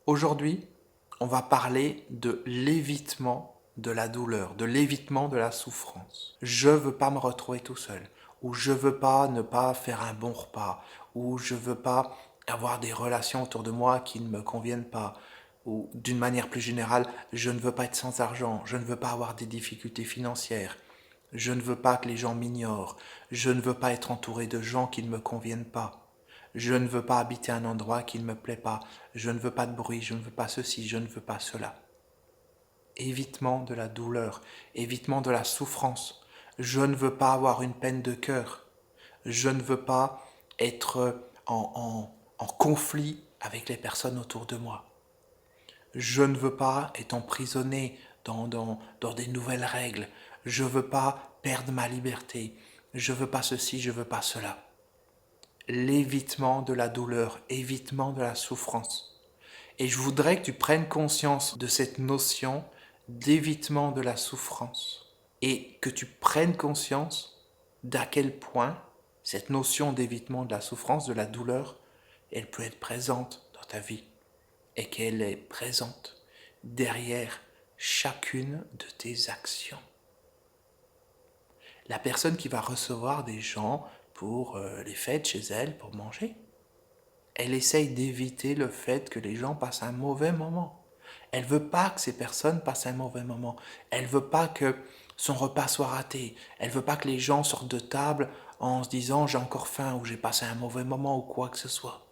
Aujourd'hui, on va parler de l'évitement de la douleur, de l'évitement de la souffrance. Je veux pas me retrouver tout seul, ou je veux pas ne pas faire un bon repas, ou je veux pas avoir des relations autour de moi qui ne me conviennent pas, ou d'une manière plus générale, je ne veux pas être sans argent, je ne veux pas avoir des difficultés financières, je ne veux pas que les gens m'ignorent, je ne veux pas être entouré de gens qui ne me conviennent pas. Je ne veux pas habiter un endroit qui ne me plaît pas. Je ne veux pas de bruit, je ne veux pas ceci, je ne veux pas cela. Évitement de la douleur, évitement de la souffrance. Je ne veux pas avoir une peine de cœur. Je ne veux pas être en conflit avec les personnes autour de moi. Je ne veux pas être emprisonné dans des nouvelles règles. Je ne veux pas perdre ma liberté. Je ne veux pas ceci, je ne veux pas cela. L'évitement de la douleur, évitement de la souffrance. Et je voudrais que tu prennes conscience de cette notion d'évitement de la souffrance et que tu prennes conscience d'à quel point cette notion d'évitement de la souffrance, de la douleur, elle peut être présente dans ta vie et qu'elle est présente derrière chacune de tes actions. La personne qui va recevoir des gens pour les fêtes chez elle, pour manger, elle essaye d'éviter le fait que les gens passent un mauvais moment. Elle veut pas que ces personnes passent un mauvais moment. Elle veut pas que son repas soit raté. Elle veut pas que les gens sortent de table en se disant j'ai encore faim ou j'ai passé un mauvais moment ou quoi que ce soit.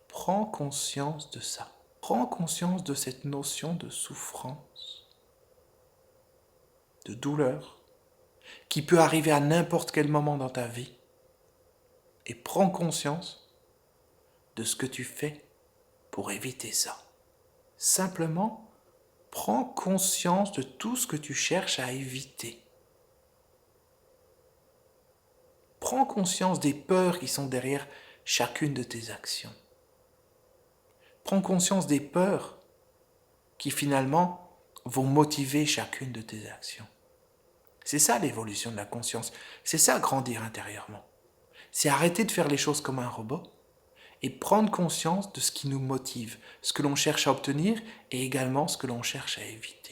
Prends conscience de ça. Prends conscience de cette notion de souffrance, de douleur, qui peut arriver à n'importe quel moment dans ta vie. Et prends conscience de ce que tu fais pour éviter ça. Simplement, prends conscience de tout ce que tu cherches à éviter. Prends conscience des peurs qui sont derrière chacune de tes actions. Prends conscience des peurs qui finalement vont motiver chacune de tes actions. C'est ça l'évolution de la conscience. C'est ça grandir intérieurement. C'est arrêter de faire les choses comme un robot et prendre conscience de ce qui nous motive, ce que l'on cherche à obtenir et également ce que l'on cherche à éviter.